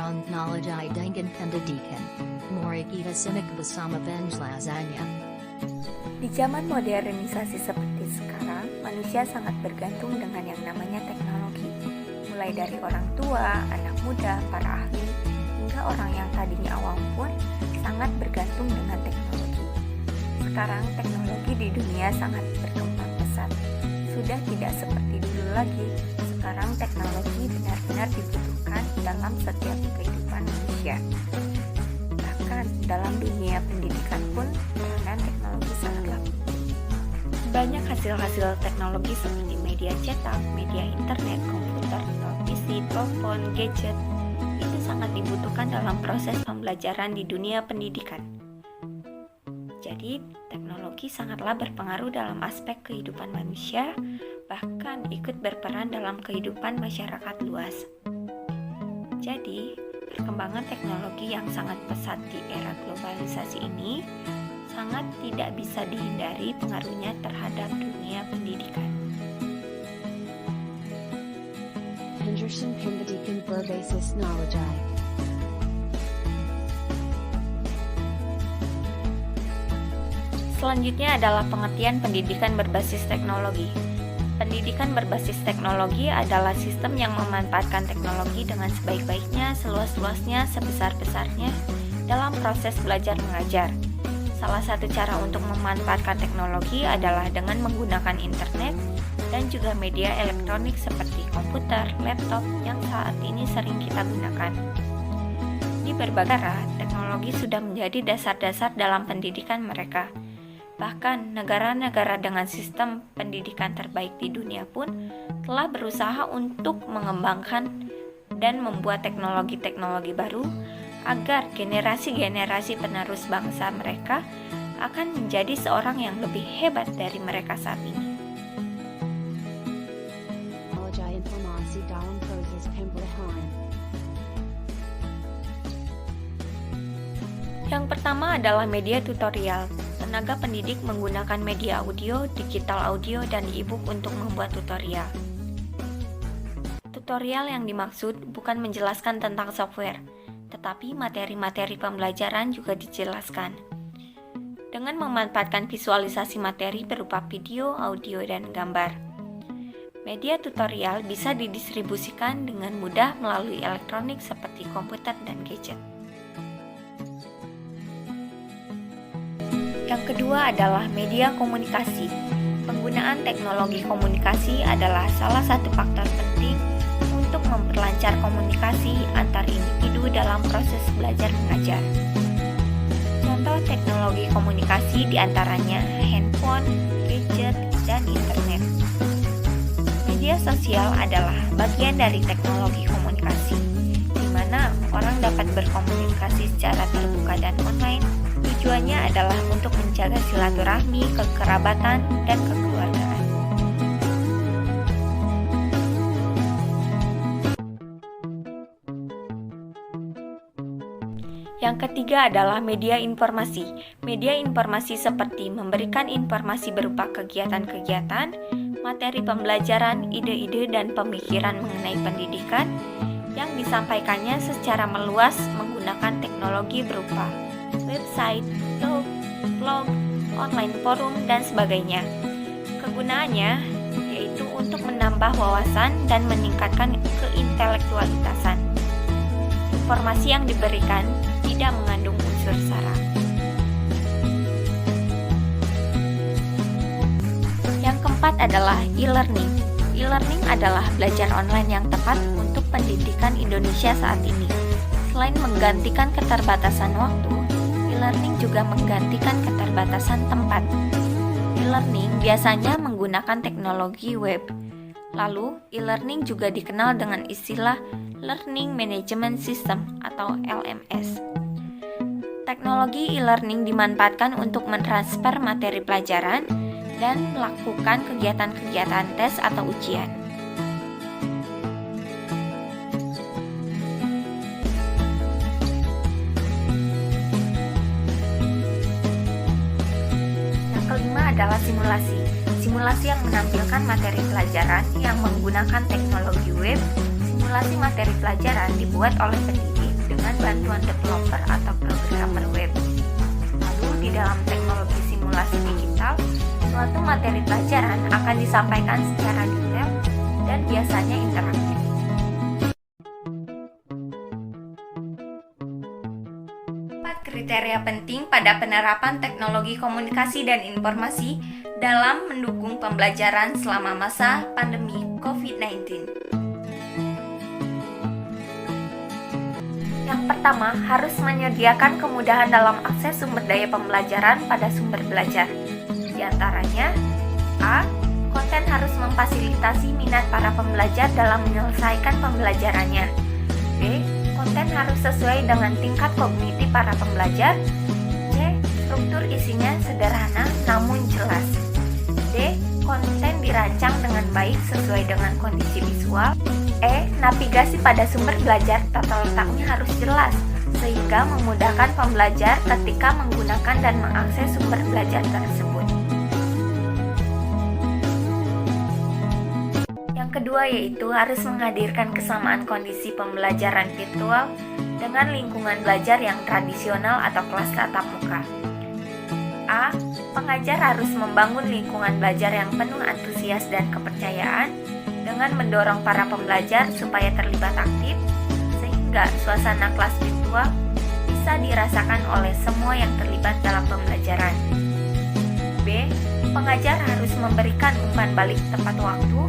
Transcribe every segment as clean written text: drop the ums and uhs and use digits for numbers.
Pembelajaran Teknologi dengan Pendidikan. Mari kita simak bersama penjelasannya. Di zaman modernisasi seperti sekarang, manusia sangat bergantung dengan yang namanya teknologi. Mulai dari orang tua, anak muda, para ahli, hingga orang yang tadinya awam pun sangat bergantung dengan teknologi. Sekarang teknologi di dunia sangat berkembang pesat. Sudah tidak seperti dulu lagi. Sekarang teknologi benar-benar dibutuhkan dalam setiap kehidupan manusia. Bahkan dalam dunia pendidikan pun peranan teknologi sangatlah penting. Banyak hasil-hasil teknologi seperti media cetak, media internet, komputer, televisi, telepon, gadget itu sangat dibutuhkan dalam proses pembelajaran di dunia pendidikan. Jadi, teknologi sangatlah berpengaruh dalam aspek kehidupan manusia, bahkan ikut berperan dalam kehidupan masyarakat luas. Jadi, perkembangan teknologi yang sangat pesat di era globalisasi ini sangat tidak bisa dihindari pengaruhnya terhadap dunia pendidikan. Pendidikan Pendidikan berbasis teknologi. Selanjutnya adalah pengertian pendidikan berbasis teknologi. Pendidikan berbasis teknologi adalah sistem yang memanfaatkan teknologi dengan sebaik-baiknya, seluas-luasnya, sebesar-besarnya dalam proses belajar mengajar. Salah satu cara untuk memanfaatkan teknologi adalah dengan menggunakan internet dan juga media elektronik seperti komputer, laptop yang saat ini sering kita gunakan. Di berbagai negara, teknologi sudah menjadi dasar-dasar dalam pendidikan mereka. Bahkan negara-negara dengan sistem pendidikan terbaik di dunia pun telah berusaha untuk mengembangkan dan membuat teknologi-teknologi baru agar generasi-generasi penerus bangsa mereka akan menjadi seorang yang lebih hebat dari mereka saat ini. Teknologi informasi dalam proses pembelajaran. Yang pertama adalah media tutorial. Tenaga pendidik menggunakan media audio, digital audio, dan e-book untuk membuat tutorial. Tutorial yang dimaksud bukan menjelaskan tentang software, tetapi materi-materi pembelajaran juga dijelaskan. Dengan memanfaatkan visualisasi materi berupa video, audio, dan gambar. Media tutorial bisa didistribusikan dengan mudah melalui elektronik seperti komputer dan gadget. Yang kedua adalah media komunikasi. Penggunaan teknologi komunikasi adalah salah satu faktor penting untuk memperlancar komunikasi antar individu dalam proses belajar mengajar. Contoh teknologi komunikasi diantaranya handphone, gadget, dan internet. Media sosial adalah bagian dari teknologi komunikasi, di mana orang dapat berkomunikasi secara terbuka dan online. Tujuannya adalah untuk menjaga silaturahmi, kekerabatan, dan kekeluargaan. Yang ketiga adalah media informasi. Media informasi seperti memberikan informasi berupa kegiatan-kegiatan, materi pembelajaran, ide-ide, dan pemikiran mengenai pendidikan yang disampaikannya secara meluas menggunakan teknologi berupa website, blog, online forum, dan sebagainya. Kegunaannya yaitu untuk menambah wawasan dan meningkatkan keintelektualitasan. Informasi yang diberikan tidak mengandung unsur sara. Yang keempat adalah e-learning. E-learning adalah belajar online yang tepat untuk pendidikan Indonesia saat ini. Selain menggantikan keterbatasan waktu, e-learning juga menggantikan keterbatasan tempat. E-learning biasanya menggunakan teknologi web. Lalu, e-learning juga dikenal dengan istilah Learning Management System atau LMS. Teknologi e-learning dimanfaatkan untuk mentransfer materi pelajaran dan melakukan kegiatan-kegiatan tes atau ujian. Adalah simulasi. Simulasi yang menampilkan materi pelajaran yang menggunakan teknologi web. Simulasi materi pelajaran dibuat oleh pendidik dengan bantuan developer atau programmer web. Lalu di dalam teknologi simulasi digital, suatu materi pelajaran akan disampaikan secara detail dan biasanya interaktif. Kriteria penting pada penerapan teknologi komunikasi dan informasi dalam mendukung pembelajaran selama masa pandemi COVID-19. Yang pertama, harus menyediakan kemudahan dalam akses sumber daya pembelajaran pada sumber belajar. Di antaranya, A. Konten harus memfasilitasi minat para pembelajar dalam menyelesaikan pembelajarannya. B. Konten harus sesuai dengan tingkat kognisi para pembelajar. C. Struktur isinya sederhana namun jelas. D. Konten dirancang dengan baik sesuai dengan kondisi visual. E. Navigasi pada sumber belajar tata letaknya harus jelas, sehingga memudahkan pembelajar ketika menggunakan dan mengakses sumber belajar tersebut. Kedua yaitu harus menghadirkan kesamaan kondisi pembelajaran virtual dengan lingkungan belajar yang tradisional atau kelas tatap muka. A. Pengajar harus membangun lingkungan belajar yang penuh antusias dan kepercayaan dengan mendorong para pembelajar supaya terlibat aktif sehingga suasana kelas virtual bisa dirasakan oleh semua yang terlibat dalam pembelajaran. B. Pengajar harus memberikan umpan balik tepat waktu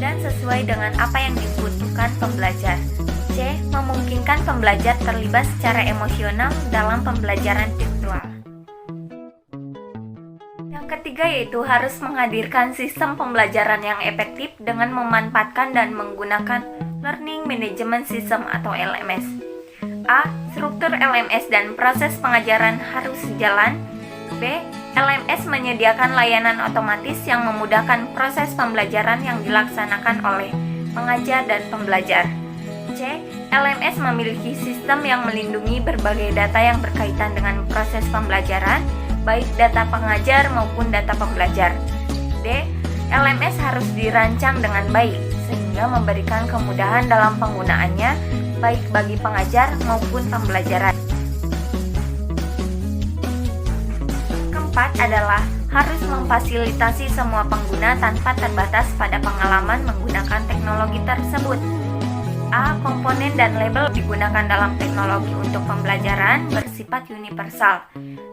dan sesuai dengan apa yang dibutuhkan pembelajar. C. Memungkinkan pembelajar terlibat secara emosional dalam pembelajaran virtual. Yang ketiga yaitu harus menghadirkan sistem pembelajaran yang efektif dengan memanfaatkan dan menggunakan Learning Management System atau LMS. A. Struktur LMS dan proses pengajaran harus sejalan. B. LMS menyediakan layanan otomatis yang memudahkan proses pembelajaran yang dilaksanakan oleh pengajar dan pembelajar. C. LMS memiliki sistem yang melindungi berbagai data yang berkaitan dengan proses pembelajaran, baik data pengajar maupun data pembelajar. D. LMS harus dirancang dengan baik, sehingga memberikan kemudahan dalam penggunaannya, baik bagi pengajar maupun pembelajaran. Keempat adalah harus memfasilitasi semua pengguna tanpa terbatas pada pengalaman menggunakan teknologi tersebut. A. Komponen dan label digunakan dalam teknologi untuk pembelajaran bersifat universal,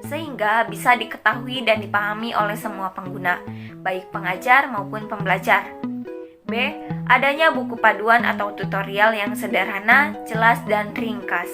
sehingga bisa diketahui dan dipahami oleh semua pengguna, baik pengajar maupun pembelajar. B. Adanya buku paduan atau tutorial yang sederhana, jelas, dan ringkas.